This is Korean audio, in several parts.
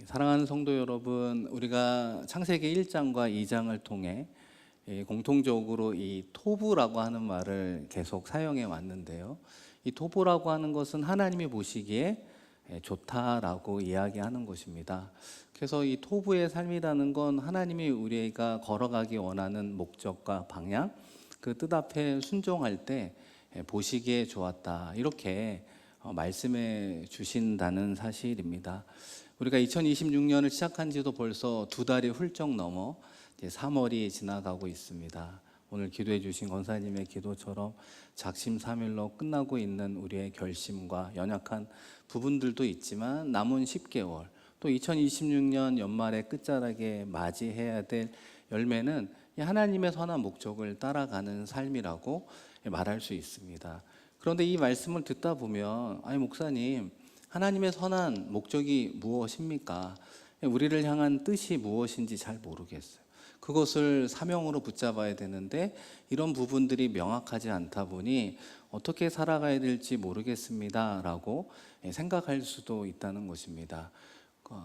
사랑하는 성도 여러분, 우리가 창세기 1장과 2장을 통해 공통적으로 이 토부라고 하는 말을 계속 사용해 왔는데요. 이 토부라고 하는 것은 하나님이 보시기에 좋다라고 이야기하는 것입니다. 그래서 이 토부의 삶이라는 건 하나님이 우리가 걸어가기 원하는 목적과 방향, 그 뜻 앞에 순종할 때 보시기에 좋았다, 이렇게 말씀해 주신다는 사실입니다. 우리가 2026년을 시작한 지도 벌써 2달이 훌쩍 넘어 이제 3월이 지나가고 있습니다. 오늘 기도해 주신 권사님의 기도처럼 작심삼일로 끝나고 있는 우리의 결심과 연약한 부분들도 있지만 남은 10개월, 또 2026년 연말의 끝자락에 맞이해야 될 열매는 하나님의 선한 목적을 따라가는 삶이라고 말할 수 있습니다. 그런데 이 말씀을 듣다 보면, 아니 목사님, 하나님의 선한 목적이 무엇입니까? 우리를 향한 뜻이 무엇인지 잘 모르겠어요. 그것을 사명으로 붙잡아야 되는데 이런 부분들이 명확하지 않다 보니 어떻게 살아가야 될지 모르겠습니다 라고 생각할 수도 있다는 것입니다.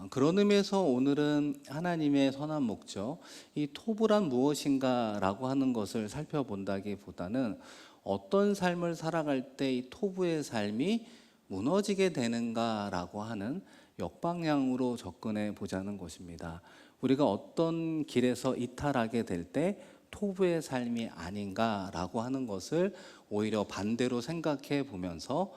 그런 의미에서 오늘은 하나님의 선한 목적, 이 토부란 무엇인가 라고 하는 것을 살펴본다기보다는 어떤 삶을 살아갈 때 이 토부의 삶이 무너지게 되는가라고 하는 역방향으로 접근해 보자는 것입니다. 우리가 어떤 길에서 이탈하게 될 때 토부의 삶이 아닌가라고 하는 것을 오히려 반대로 생각해 보면서,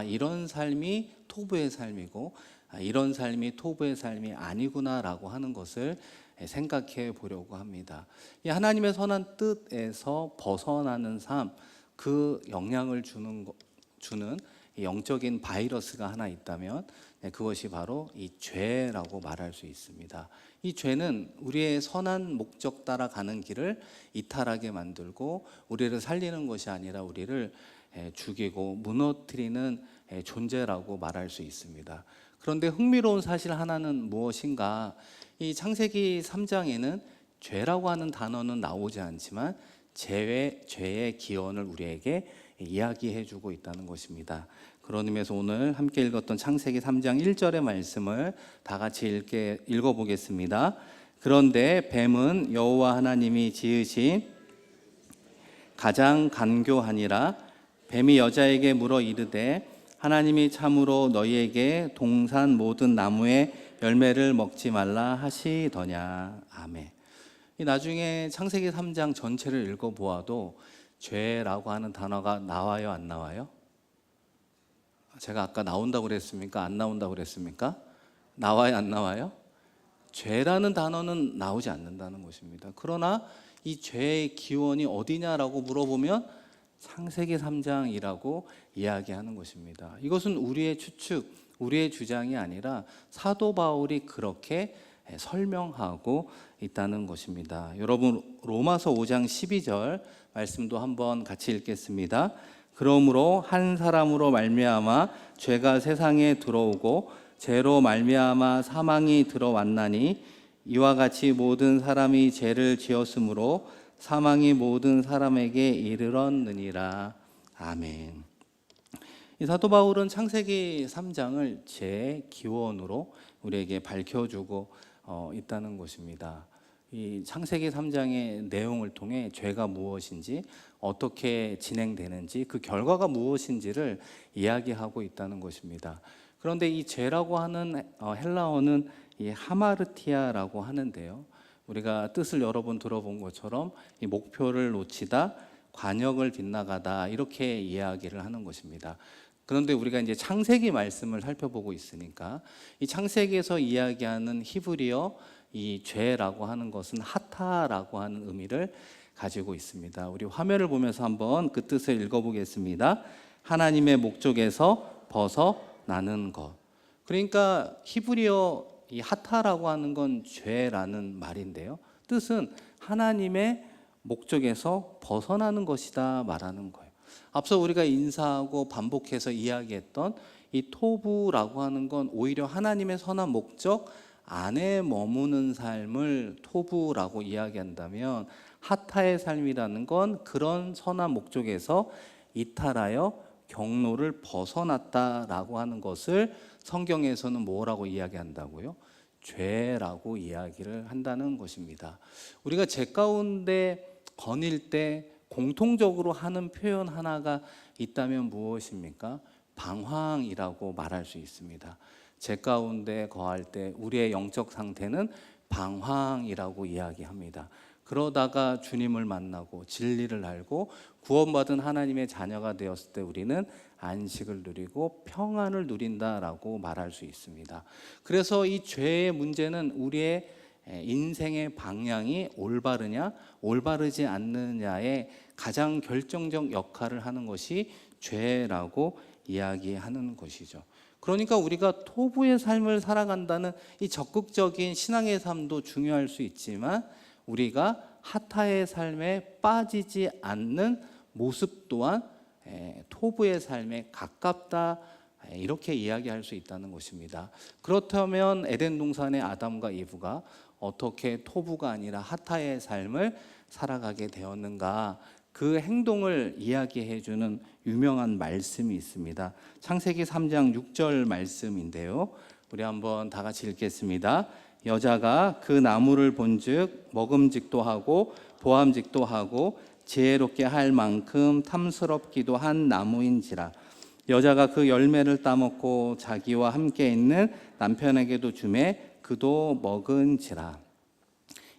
이런 삶이 토부의 삶이고 이런 삶이 토부의 삶이 아니구나라고 하는 것을 생각해 보려고 합니다. 이 하나님의 선한 뜻에서 벗어나는 삶, 그 영향을 주는 영적인 바이러스가 하나 있다면 그것이 바로 이 죄라고 말할 수 있습니다. 이 죄는 우리의 선한 목적 따라 가는 길을 이탈하게 만들고 우리를 살리는 것이 아니라 우리를 죽이고 무너뜨리는 존재라고 말할 수 있습니다. 그런데 흥미로운 사실 하나는 무엇인가? 이 창세기 3장에는 죄라고 하는 단어는 나오지 않지만 죄의 기원을 우리에게 이야기해 주고 있다는 것입니다. 그런 의미에서 오늘 함께 읽었던 창세기 3장 1절의 말씀을 다 같이 읽어보겠습니다. 그런데 뱀은 여호와 하나님이 지으신 가장 간교하니라. 뱀이 여자에게 물어 이르되 하나님이 참으로 너희에게 동산 모든 나무의 열매를 먹지 말라 하시더냐. 아멘. 나중에 창세기 3장 전체를 읽어보아도 죄라고 하는 단어가 나와요, 안 나와요? 제가 아까 나온다고 그랬습니까? 안 나온다고 그랬습니까? 나와요, 안 나와요? 죄라는 단어는 나오지 않는다는 것입니다. 그러나 이 죄의 기원이 어디냐라고 물어보면 창세기 3장이라고 이야기하는 것입니다. 이것은 우리의 추측, 우리의 주장이 아니라 사도 바울이 그렇게 설명하고 있다는 것입니다. 여러분, 로마서 5장 12절 말씀도 한번 같이 읽겠습니다. 그러므로 한 사람으로 말미암아 죄가 세상에 들어오고 죄로 말미암아 사망이 들어왔나니 이와 같이 모든 사람이 죄를 지었으므로 사망이 모든 사람에게 이르렀느니라. 아멘. 이 사도 바울은 창세기 3장을 죄의 기원으로 우리에게 밝혀주고 있다는 것입니다. 이 창세기 3장의 내용을 통해 죄가 무엇인지, 어떻게 진행되는지, 그 결과가 무엇인지를 이야기하고 있다는 것입니다. 그런데 이 죄라고 하는 헬라어는 이 하마르티아라고 하는데요, 우리가 뜻을 여러 번 들어본 것처럼 이 목표를 놓치다, 관역을 빗나가다, 이렇게 이야기를 하는 것입니다. 그런데 우리가 이제 창세기 말씀을 살펴보고 있으니까 이 창세기에서 이야기하는 히브리어 이 죄라고 하는 것은 하타라고 하는 의미를 가지고 있습니다. 우리 화면을 보면서 한번 그 뜻을 읽어보겠습니다. 하나님의 목적에서 벗어나는 것. 그러니까 히브리어 이 하타라고 하는 건 죄라는 말인데요, 뜻은 하나님의 목적에서 벗어나는 것이다 말하는 거예요. 앞서 우리가 인사하고 반복해서 이야기했던 이 토부라고 하는 건 오히려 하나님의 선한 목적 안에 머무는 삶을 토부라고 이야기한다면, 하타의 삶이라는 건 그런 선한 목적에서 이탈하여 경로를 벗어났다라고 하는 것을 성경에서는 뭐라고 이야기한다고요? 죄라고 이야기를 한다는 것입니다. 우리가 죄 가운데 거닐 때 공통적으로 하는 표현 하나가 있다면 무엇입니까? 방황이라고 말할 수 있습니다. 죄 가운데 거할 때 우리의 영적 상태는 방황이라고 이야기합니다. 그러다가 주님을 만나고 진리를 알고 구원받은 하나님의 자녀가 되었을 때 우리는 안식을 누리고 평안을 누린다라고 말할 수 있습니다. 그래서 이 죄의 문제는 우리의 인생의 방향이 올바르냐 올바르지 않느냐의 가장 결정적 역할을 하는 것이 죄라고 이야기하는 것이죠. 그러니까 우리가 토부의 삶을 살아간다는 이 적극적인 신앙의 삶도 중요할 수 있지만 우리가 하타의 삶에 빠지지 않는 모습 또한 토부의 삶에 가깝다, 이렇게 이야기할 수 있다는 것입니다. 그렇다면 에덴 동산의 아담과 이브가 어떻게 토부가 아니라 하타의 삶을 살아가게 되었는가, 그 행동을 이야기해 주는 유명한 말씀이 있습니다. 창세기 3장 6절 말씀인데요. 우리 한번 다 같이 읽겠습니다. 여자가 그 나무를 본즉 먹음직도 하고 보암직도 하고 지혜롭게 할 만큼 탐스럽기도 한 나무인지라. 여자가 그 열매를 따먹고 자기와 함께 있는 남편에게도 주매 그도 먹은지라.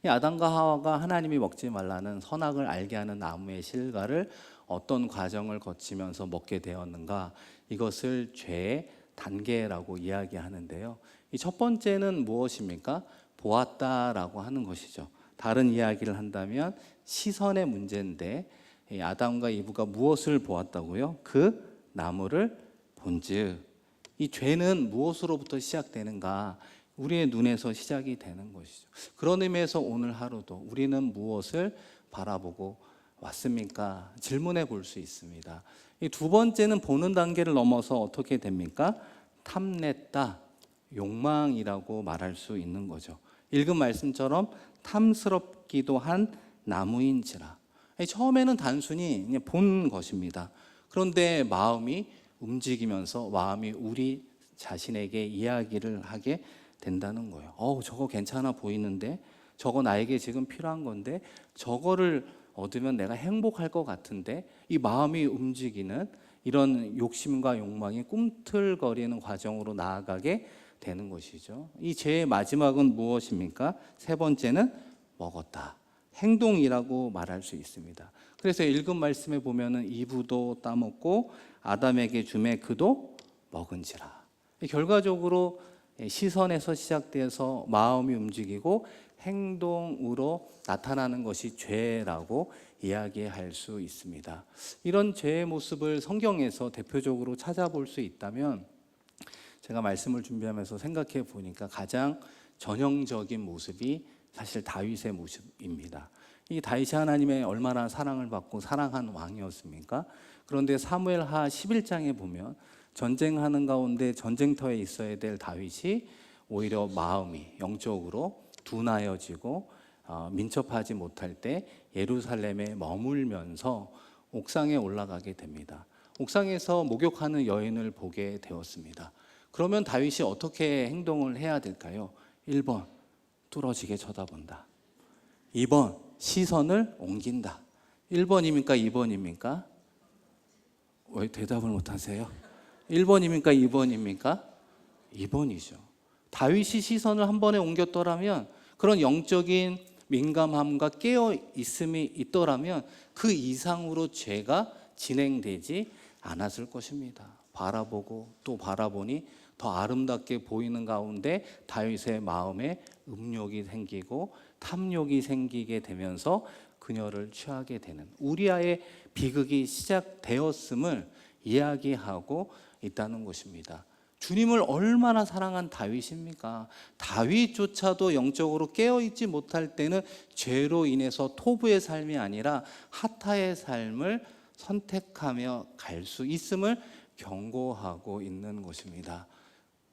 이 아담과 하와가 하나님이 먹지 말라는 선악을 알게 하는 나무의 실과를 어떤 과정을 거치면서 먹게 되었는가, 이것을 죄의 단계라고 이야기하는데요. 이 첫 번째는 무엇입니까? 보았다라고 하는 것이죠. 다른 이야기를 한다면 시선의 문제인데, 이 아담과 이브가 무엇을 보았다고요? 그 나무를 본즉. 이 죄는 무엇으로부터 시작되는가? 우리의 눈에서 시작이 되는 것이죠. 그런 의미에서 오늘 하루도 우리는 무엇을 바라보고 왔습니까? 질문해 볼 수 있습니다. 이 두 번째는 보는 단계를 넘어서 어떻게 됩니까? 탐냈다, 욕망이라고 말할 수 있는 거죠. 읽은 말씀처럼 탐스럽기도 한 나무인지라. 처음에는 단순히 그냥 본 것입니다. 그런데 마음이 움직이면서 마음이 우리 자신에게 이야기를 하게 된다는 거예요. 저거 괜찮아 보이는데, 저거 나에게 지금 필요한 건데, 저거를 얻으면 내가 행복할 것 같은데, 이 마음이 움직이는 이런 욕심과 욕망이 꿈틀거리는 과정으로 나아가게 되는 것이죠. 이 죄의 마지막은 무엇입니까? 세 번째는 먹었다, 행동이라고 말할 수 있습니다. 그래서 읽은 말씀에 보면은 이브도 따먹고 아담에게 주매 그도 먹은지라. 결과적으로 시선에서 시작돼서 마음이 움직이고 행동으로 나타나는 것이 죄라고 이야기할 수 있습니다. 이런 죄의 모습을 성경에서 대표적으로 찾아볼 수 있다면, 제가 말씀을 준비하면서 생각해 보니까 가장 전형적인 모습이 사실 다윗의 모습입니다. 이 다윗이 하나님의 얼마나 사랑을 받고 사랑한 왕이었습니까? 그런데 사무엘하 11장에 보면 전쟁하는 가운데 전쟁터에 있어야 될 다윗이 오히려 마음이 영적으로 둔하여지고 민첩하지 못할 때 예루살렘에 머물면서 옥상에 올라가게 됩니다. 옥상에서 목욕하는 여인을 보게 되었습니다. 그러면 다윗이 어떻게 행동을 해야 될까요? 1번, 뚫어지게 쳐다본다. 2번, 시선을 옮긴다. 1번입니까? 2번입니까? 왜 대답을 못하세요? 1번입니까? 2번입니까? 2번이죠. 다윗이 시선을 한 번에 옮겼더라면, 그런 영적인 민감함과 깨어있음이 있더라면 그 이상으로 죄가 진행되지 않았을 것입니다. 바라보고 또 바라보니 더 아름답게 보이는 가운데 다윗의 마음에 음욕이 생기고 탐욕이 생기게 되면서 그녀를 취하게 되는 우리아의 비극이 시작되었음을 이야기하고 있다는 것입니다. 주님을 얼마나 사랑한 다윗입니까? 다윗조차도 영적으로 깨어있지 못할 때는 죄로 인해서 토부의 삶이 아니라 하타의 삶을 선택하며 갈 수 있음을 경고하고 있는 것입니다.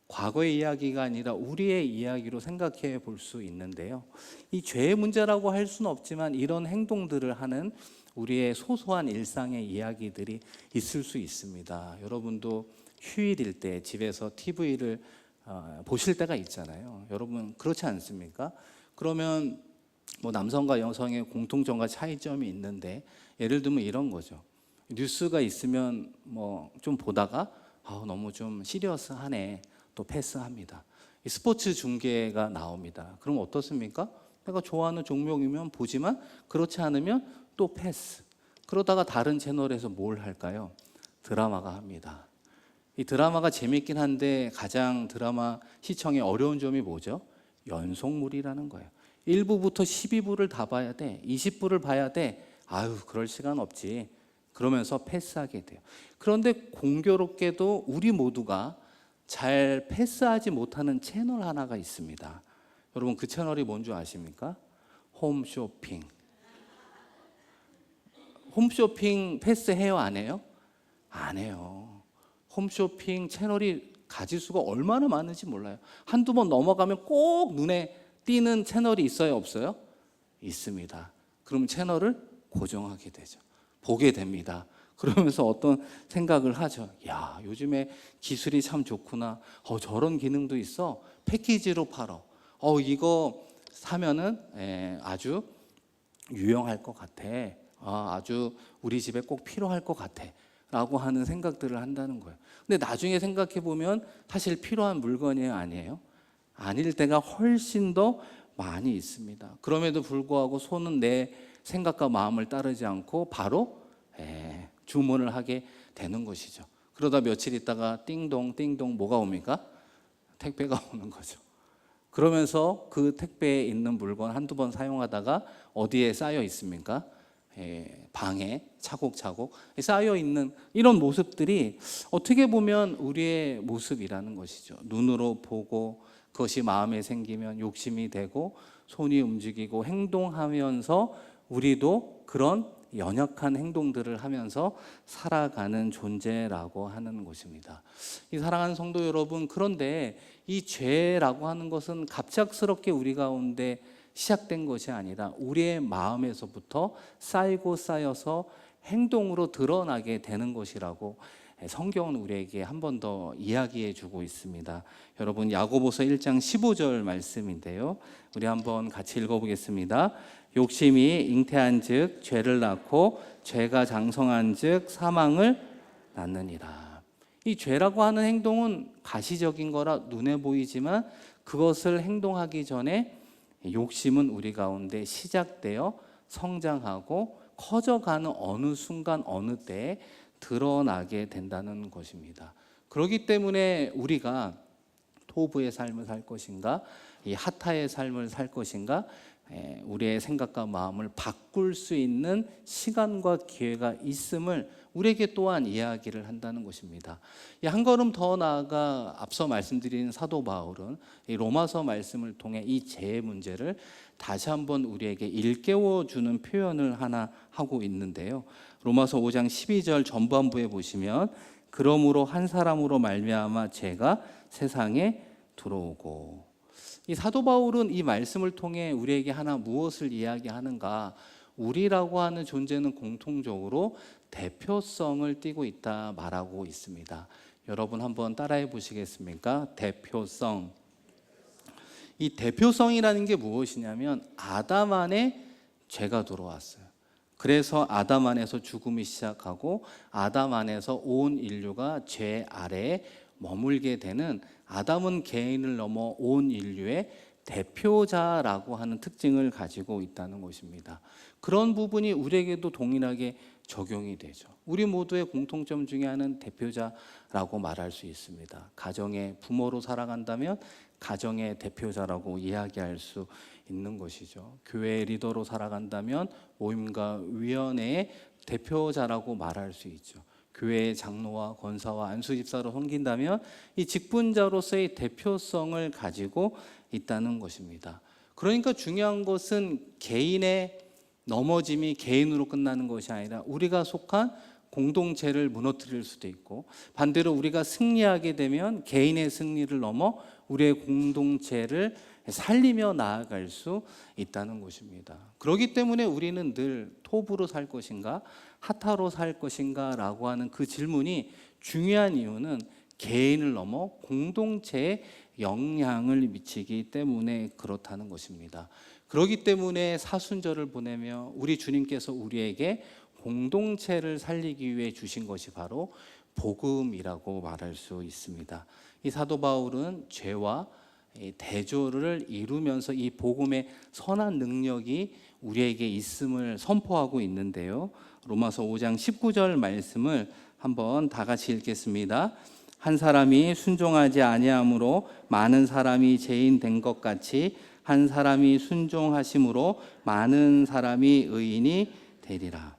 과거의 이야기가 아니라 우리의 이야기로 생각해 볼 수 있는데요. 이 죄의 문제라고 할 수는 없지만 이런 행동들을 하는 우리의 소소한 일상의 이야기들이 있을 수 있습니다. 여러분도 휴일일 때 집에서 TV를 보실 때가 있잖아요. 여러분 그렇지 않습니까? 그러면 뭐 남성과 여성의 공통점과 차이점이 있는데 예를 들면 이런 거죠. 뉴스가 있으면 뭐 좀 보다가 너무 좀 시리어스하네 또 패스합니다. 이 스포츠 중계가 나옵니다. 그럼 어떻습니까? 내가 좋아하는 종목이면 보지만 그렇지 않으면 또 패스. 그러다가 다른 채널에서 뭘 할까요? 드라마가 합니다. 이 드라마가 재밌긴 한데 가장 드라마 시청에 어려운 점이 뭐죠? 연속물이라는 거예요. 1부부터 12부를 다 봐야 돼. 20부를 봐야 돼. 아유, 그럴 시간 없지. 그러면서 패스하게 돼요. 그런데 공교롭게도 우리 모두가 잘 패스하지 못하는 채널 하나가 있습니다. 여러분 그 채널이 뭔지 아십니까? 홈쇼핑. 홈쇼핑 패스해요, 안 해요? 안 해요. 홈쇼핑 채널이 가지수가 얼마나 많은지 몰라요. 한두 번 넘어가면 꼭 눈에 띄는 채널이 있어요, 없어요? 있습니다. 그럼 채널을 고정하게 되죠. 보게 됩니다. 그러면서 어떤 생각을 하죠. 야, 요즘에 기술이 참 좋구나. 저런 기능도 있어. 패키지로 팔어. 이거 사면은 아주 유용할 것 같아. 아주 우리 집에 꼭 필요할 것 같아. 라고 하는 생각들을 한다는 거예요. 근데 나중에 생각해 보면 사실 필요한 물건이에요, 아니에요? 아닐 때가 훨씬 더 많이 있습니다. 그럼에도 불구하고 손은 내 생각과 마음을 따르지 않고 바로 주문을 하게 되는 것이죠. 그러다 며칠 있다가 띵동 띵동 뭐가 옵니까? 택배가 오는 거죠. 그러면서 그 택배에 있는 물건 한두 번 사용하다가 어디에 쌓여 있습니까? 방에 차곡차곡 쌓여 있는 이런 모습들이 어떻게 보면 우리의 모습이라는 것이죠. 눈으로 보고 그것이 마음에 생기면 욕심이 되고 손이 움직이고 행동하면서 우리도 그런 연약한 행동들을 하면서 살아가는 존재라고 하는 것입니다. 이 사랑하는 성도 여러분, 그런데 이 죄라고 하는 것은 갑작스럽게 우리 가운데 시작된 것이 아니라 우리의 마음에서부터 쌓이고 쌓여서 행동으로 드러나게 되는 것이라고 성경은 우리에게 한 번 더 이야기해 주고 있습니다. 여러분 야고보서 1장 15절 말씀인데요. 우리 한번 같이 읽어보겠습니다. 욕심이 잉태한즉 죄를 낳고 죄가 장성한즉 사망을 낳느니라. 이 죄라고 하는 행동은 가시적인 거라 눈에 보이지만 그것을 행동하기 전에 욕심은 우리 가운데 시작되어 성장하고 커져가는 어느 순간 어느 때에 드러나게 된다는 것입니다. 그렇기 때문에 우리가 토부의 삶을 살 것인가 이 하타의 삶을 살 것인가 우리의 생각과 마음을 바꿀 수 있는 시간과 기회가 있음을 우리에게 또한 이야기를 한다는 것입니다. 한 걸음 더 나아가 앞서 말씀드린 사도 바울은 이 로마서 말씀을 통해 이 죄의 문제를 다시 한번 우리에게 일깨워 주는 표현을 하나 하고 있는데요. 로마서 5장 12절 전반부에 보시면 그러므로 한 사람으로 말미암아 죄가 세상에 들어오고, 이 사도 바울은 이 말씀을 통해 우리에게 하나 무엇을 이야기하는가? 우리라고 하는 존재는 공통적으로 대표성을 띠고 있다 말하고 있습니다. 여러분 한번 따라해 보시겠습니까? 대표성. 이 대표성이라는 게 무엇이냐면 아담 안에 죄가 들어왔어요. 그래서 아담 안에서 죽음이 시작하고 아담 안에서 온 인류가 죄 아래에 머물게 되는, 아담은 개인을 넘어 온 인류의 대표자라고 하는 특징을 가지고 있다는 것입니다. 그런 부분이 우리에게도 동일하게 적용이 되죠. 우리 모두의 공통점 중에 하나는 대표자라고 말할 수 있습니다. 가정의 부모로 살아간다면 가정의 대표자라고 이야기할 수 있는 것이죠. 교회의 리더로 살아간다면 모임과 위원회의 대표자라고 말할 수 있죠. 교회의 장로와 권사와 안수집사로 섬긴다면 이 직분자로서의 대표성을 가지고 있다는 것입니다. 그러니까 중요한 것은 개인의 넘어짐이 개인으로 끝나는 것이 아니라 우리가 속한 공동체를 무너뜨릴 수도 있고, 반대로 우리가 승리하게 되면 개인의 승리를 넘어 우리의 공동체를 살리며 나아갈 수 있다는 것입니다. 그렇기 때문에 우리는 늘 토부로 살 것인가 하타로 살 것인가 라고 하는 그 질문이 중요한 이유는 개인을 넘어 공동체의 영향을 미치기 때문에 그렇다는 것입니다. 그렇기 때문에 사순절을 보내며 우리 주님께서 우리에게 공동체를 살리기 위해 주신 것이 바로 복음이라고 말할 수 있습니다. 이 사도 바울은 죄와 대조를 이루면서 이 복음의 선한 능력이 우리에게 있음을 선포하고 있는데요. 로마서 5장 19절 말씀을 한번 다 같이 읽겠습니다. 한 사람이 순종하지 아니함으로 많은 사람이 죄인 된 것 같이 한 사람이 순종하심으로 많은 사람이 의인이 되리라.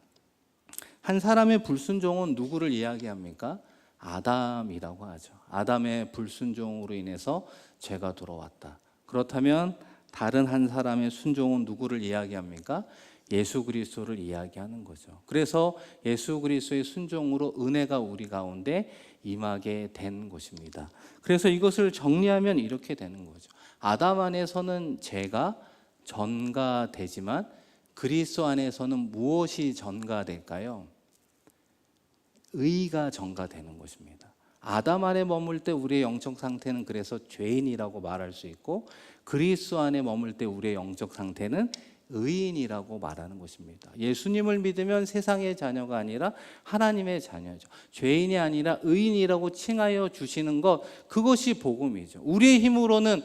한 사람의 불순종은 누구를 이야기합니까? 아담이라고 하죠. 아담의 불순종으로 인해서 죄가 들어왔다. 그렇다면 다른 한 사람의 순종은 누구를 이야기합니까? 예수 그리스도를 이야기하는 거죠. 그래서 예수 그리스도의 순종으로 은혜가 우리 가운데 임하게 된 것입니다. 그래서 이것을 정리하면 이렇게 되는 거죠. 아담 안에서는 죄가 전가되지만 그리스도 안에서는 무엇이 전가될까요? 의가 전가되는 것입니다. 아담 안에 머물 때 우리의 영적 상태는 그래서 죄인이라고 말할 수 있고 그리스도 안에 머물 때 우리의 영적 상태는 의인이라고 말하는 것입니다. 예수님을 믿으면 세상의 자녀가 아니라 하나님의 자녀죠. 죄인이 아니라 의인이라고 칭하여 주시는 것, 그것이 복음이죠. 우리의 힘으로는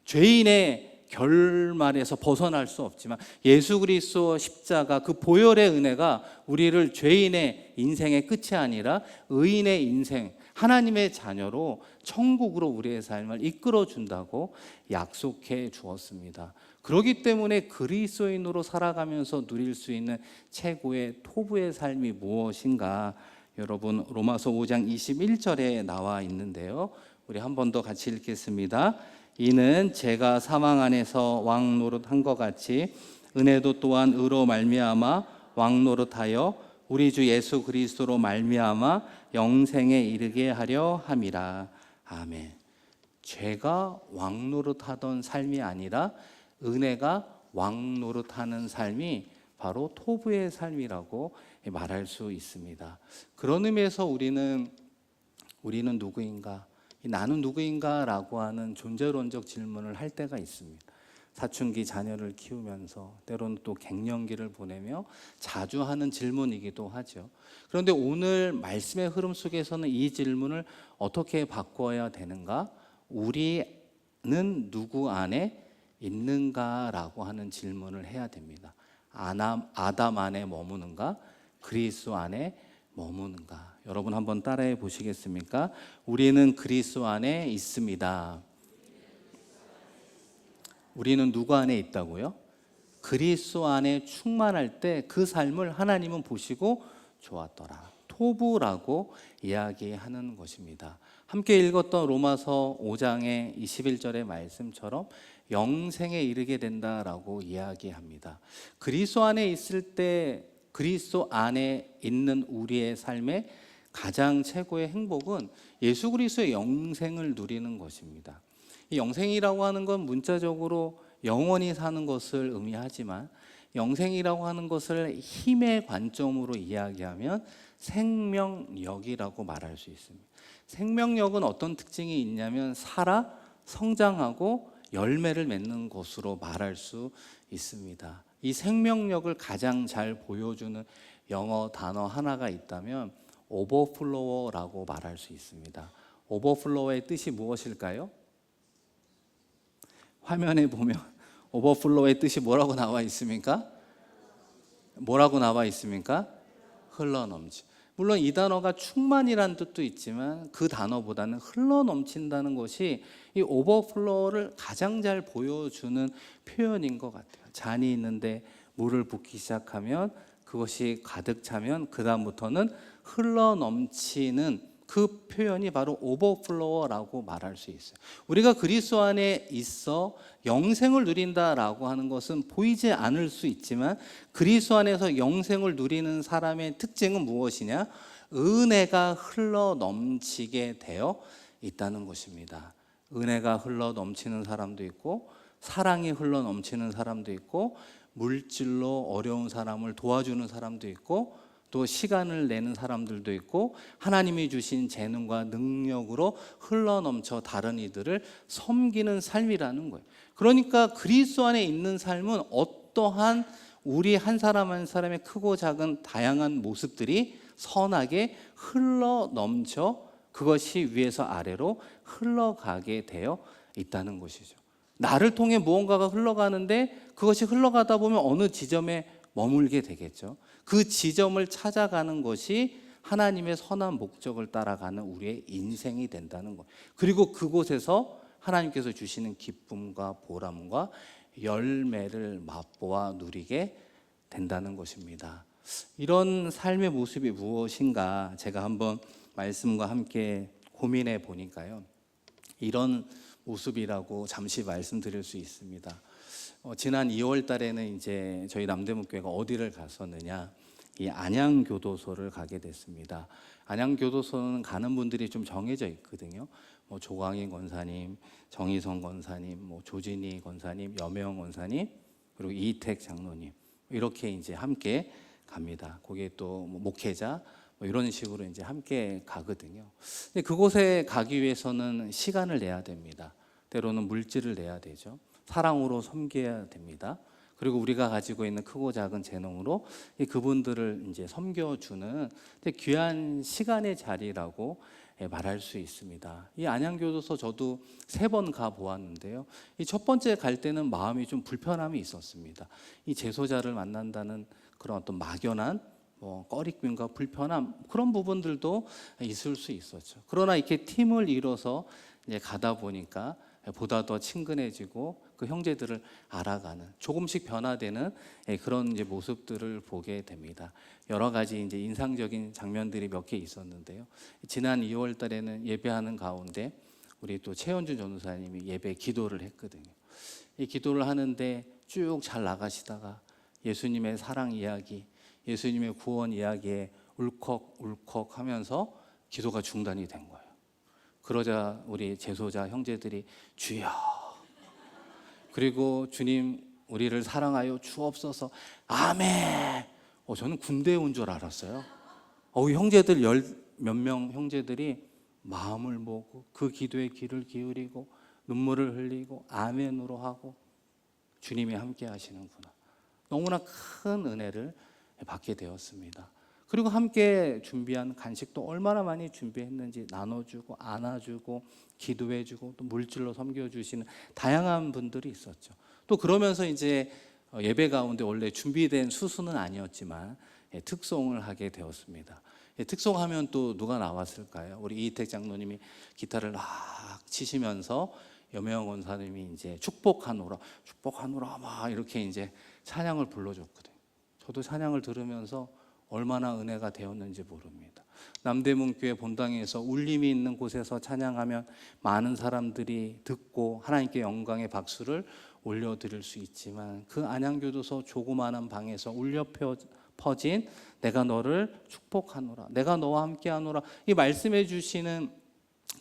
죄인의 결말에서 벗어날 수 없지만 예수 그리스도 십자가 그 보혈의 은혜가 우리를 죄인의 인생의 끝이 아니라 의인의 인생, 하나님의 자녀로 천국으로 우리의 삶을 이끌어 준다고 약속해 주었습니다. 그렇기 때문에 그리스도인으로 살아가면서 누릴 수 있는 최고의 토부의 삶이 무엇인가? 여러분 로마서 5장 21절에 나와 있는데요. 우리 한 번 더 같이 읽겠습니다. 이는 제가 사망 안에서 왕 노릇한 것 같이 은혜도 또한 의로 말미암아 왕 노릇하여 우리 주 예수 그리스도로 말미암아 영생에 이르게 하려 함이라. 아멘. 죄가 왕 노릇하던 삶이 아니라 은혜가 왕 노릇하는 삶이 바로 토부의 삶이라고 말할 수 있습니다. 그런 의미에서 우리는 누구인가? 나는 누구인가라고 하는 존재론적 질문을 할 때가 있습니다. 사춘기 자녀를 키우면서 때로는 또 갱년기를 보내며 자주 하는 질문이기도 하죠. 그런데 오늘 말씀의 흐름 속에서는 이 질문을 어떻게 바꿔야 되는가? 우리는 누구 안에 있는가라고 하는 질문을 해야 됩니다. 아담 안에 머무는가? 그리스도 안에 머무는가? 여러분 한번 따라해 보시겠습니까? 우리는 그리스도 안에 있습니다. 우리는 누구 안에 있다고요? 그리스도 안에 충만할 때 그 삶을 하나님은 보시고 좋았더라. 토부라고 이야기하는 것입니다. 함께 읽었던 로마서 5장의 21절의 말씀처럼 영생에 이르게 된다라고 이야기합니다. 그리스도 안에 있을 때 그리스도 안에 있는 우리의 삶의 가장 최고의 행복은 예수 그리스도의 영생을 누리는 것입니다. 이 영생이라고 하는 건 문자적으로 영원히 사는 것을 의미하지만 영생이라고 하는 것을 힘의 관점으로 이야기하면 생명력이라고 말할 수 있습니다. 생명력은 어떤 특징이 있냐면 살아 성장하고 열매를 맺는 것으로 말할 수 있습니다. 이 생명력을 가장 잘 보여주는 영어 단어 하나가 있다면 오버플로어라고 말할 수 있습니다. 오버플로어의 뜻이 무엇일까요? 화면에 보면 오버플로어의 뜻이 뭐라고 나와 있습니까? 뭐라고 나와 있습니까? 흘러넘치. 물론 이 단어가 충만이라는 뜻도 있지만 그 단어보다는 흘러넘친다는 것이 이 오버플로어를 가장 잘 보여주는 표현인 것 같아요. 잔이 있는데 물을 붓기 시작하면 그것이 가득 차면 그 다음부터는 흘러넘치는 그 표현이 바로 오버플로어라고 말할 수 있어요. 우리가 그리스도 안에 있어 영생을 누린다라고 하는 것은 보이지 않을 수 있지만 그리스도 안에서 영생을 누리는 사람의 특징은 무엇이냐? 은혜가 흘러넘치게 되어 있다는 것입니다. 은혜가 흘러넘치는 사람도 있고 사랑이 흘러넘치는 사람도 있고 물질로 어려운 사람을 도와주는 사람도 있고 또 시간을 내는 사람들도 있고 하나님이 주신 재능과 능력으로 흘러넘쳐 다른 이들을 섬기는 삶이라는 거예요. 그러니까 그리스도 안에 있는 삶은 어떠한 우리 한 사람 한 사람의 크고 작은 다양한 모습들이 선하게 흘러넘쳐 그것이 위에서 아래로 흘러가게 되어 있다는 것이죠. 나를 통해 무언가가 흘러가는데 그것이 흘러가다 보면 어느 지점에 머물게 되겠죠. 그 지점을 찾아가는 것이 하나님의 선한 목적을 따라가는 우리의 인생이 된다는 것. 그리고 그곳에서 하나님께서 주시는 기쁨과 보람과 열매를 맛보아 누리게 된다는 것입니다. 이런 삶의 모습이 무엇인가 제가 한번 말씀과 함께 고민해 보니까요. 이런 모습이라고 잠시 말씀드릴 수 있습니다. 지난 2월 달에는 이제 저희 남대문교회가 어디를 갔었느냐, 이 안양교도소를 가게 됐습니다. 안양교도소는 가는 분들이 좀 정해져 있거든요. 조광인 권사님, 정희성 권사님, 조진희 권사님, 염혜영 권사님, 그리고 이택 장로님 이렇게 이제 함께 갑니다. 거기에 또 목회자 이런 식으로 이제 함께 가거든요. 근데 그곳에 가기 위해서는 시간을 내야 됩니다. 때로는 물질을 내야 되죠. 사랑으로 섬겨야 됩니다. 그리고 우리가 가지고 있는 크고 작은 재능으로 그분들을 이제 섬겨주는 귀한 시간의 자리라고 말할 수 있습니다. 이 안양교도소 저도 3번 가 보았는데요. 이 첫 번째 갈 때는 마음이 좀 불편함이 있었습니다. 이 재소자를 만난다는 그런 어떤 막연한 꺼리낌과 불편함 그런 부분들도 있을 수 있었죠. 그러나 이렇게 팀을 이뤄서 이제 가다 보니까 보다 더 친근해지고 그 형제들을 알아가는 조금씩 변화되는 그런 이제 모습들을 보게 됩니다. 여러 가지 이제 인상적인 장면들이 몇 개 있었는데요. 지난 2월 달에는 예배하는 가운데 우리 또 최현주 전도사님이 예배 기도를 했거든요. 이 기도를 하는데 쭉 잘 나가시다가 예수님의 사랑 이야기, 예수님의 구원 이야기에 울컥울컥 하면서 기도가 중단이 된 거예요. 그러자 우리 재소자 형제들이 주여, 그리고 주님 우리를 사랑하여 주옵소서, 아멘. 저는 군대에 온 줄 알았어요. 형제들 몇 명 형제들이 마음을 모으고 그 기도에 귀를 기울이고 눈물을 흘리고 아멘으로 하고 주님이 함께 하시는구나. 너무나 큰 은혜를 받게 되었습니다. 그리고 함께 준비한 간식도 얼마나 많이 준비했는지 나눠주고 안아주고 기도해주고 또 물질로 섬겨주시는 다양한 분들이 있었죠. 또 그러면서 이제 예배 가운데 원래 준비된 수수는 아니었지만 특송을 하게 되었습니다. 특송하면 또 누가 나왔을까요? 우리 이택 장로님이 기타를 막 치시면서 염혜영 원사님이 이제 축복하노라 막 이렇게 이제 찬양을 불러줬거든요. 저도 찬양을 들으면서 얼마나 은혜가 되었는지 모릅니다. 남대문교회 본당에서 울림이 있는 곳에서 찬양하면 많은 사람들이 듣고 하나님께 영광의 박수를 올려드릴 수 있지만 그 안양교도소 조그마한 방에서 울려 퍼진 내가 너를 축복하노라, 내가 너와 함께하노라 이 말씀해 주시는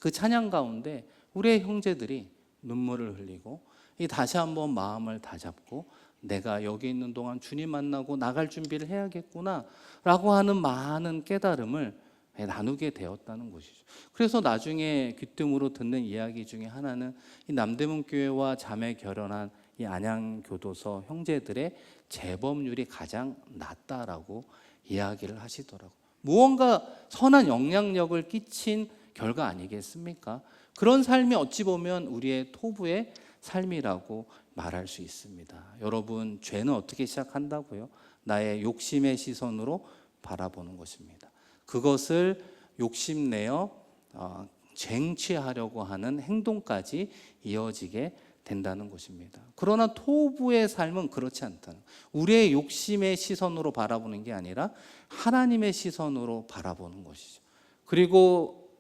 그 찬양 가운데 우리의 형제들이 눈물을 흘리고 다시 한번 마음을 다잡고 내가 여기 있는 동안 주님 만나고 나갈 준비를 해야겠구나 라고 하는 많은 깨달음을 나누게 되었다는 것이죠. 그래서 나중에 귀뜸으로 듣는 이야기 중에 하나는 이 남대문교회와 자매 결연한 이 안양교도소 형제들의 재범률이 가장 낮다라고 이야기를 하시더라고요. 무언가 선한 영향력을 끼친 결과 아니겠습니까? 그런 삶이 어찌 보면 우리의 토부의 삶이라고 말할 수 있습니다. 여러분, 죄는 어떻게 시작한다고요? 나의 욕심의 시선으로 바라보는 것입니다. 그것을 욕심내어 쟁취하려고 하는 행동까지 이어지게 된다는 것입니다. 그러나 토부의 삶은 그렇지 않다는, 우리의 욕심의 시선으로 바라보는 게 아니라 하나님의 시선으로 바라보는 것이죠. 그리고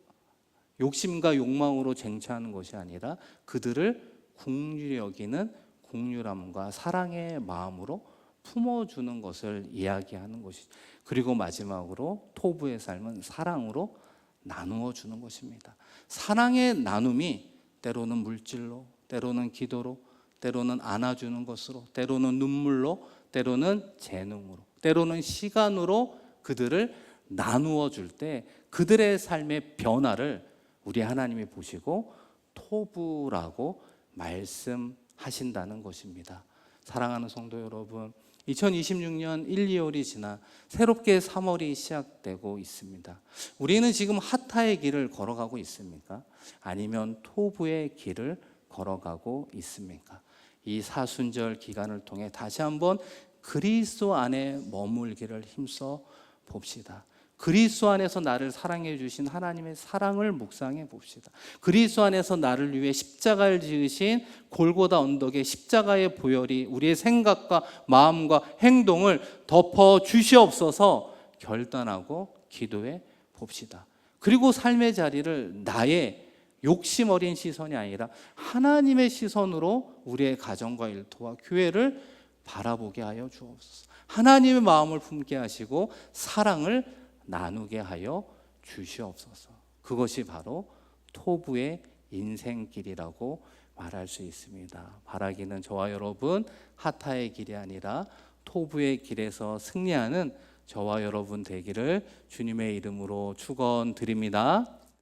욕심과 욕망으로 쟁취하는 것이 아니라 그들을 긍휼히 여기는 긍휼함과 사랑의 마음으로 품어주는 것을 이야기하는 것이죠. 그리고 마지막으로 토부의 삶은 사랑으로 나누어 주는 것입니다. 사랑의 나눔이 때로는 물질로, 때로는 기도로, 때로는 안아주는 것으로, 때로는 눈물로, 때로는 재능으로, 때로는 시간으로 그들을 나누어 줄 때 그들의 삶의 변화를 우리 하나님이 보시고 토부라고 말씀하신다는 것입니다. 사랑하는 성도 여러분, 2026년 1, 2월이 지나 새롭게 3월이 시작되고 있습니다. 우리는 지금 하타의 길을 걸어가고 있습니까? 아니면 토부의 길을 걸어가고 있습니까? 이 사순절 기간을 통해 다시 한번 그리스도 안에 머물기를 힘써 봅시다. 그리스도 안에서 나를 사랑해 주신 하나님의 사랑을 묵상해 봅시다. 그리스도 안에서 나를 위해 십자가를 지으신 골고다 언덕의 십자가의 보혈이 우리의 생각과 마음과 행동을 덮어 주시옵소서 결단하고 기도해 봅시다. 그리고 삶의 자리를 나의 욕심 어린 시선이 아니라 하나님의 시선으로 우리의 가정과 일터와 교회를 바라보게 하여 주옵소서. 하나님의 마음을 품게 하시고 사랑을 나누게 하여 주시옵소서. 그것이 바로 토부의 인생길이라고 말할 수 있습니다. 바라기는 저와 여러분 하타의 길이 아니라 토부의 길에서 승리하는 저와 여러분 되기를 주님의 이름으로 축원드립니다.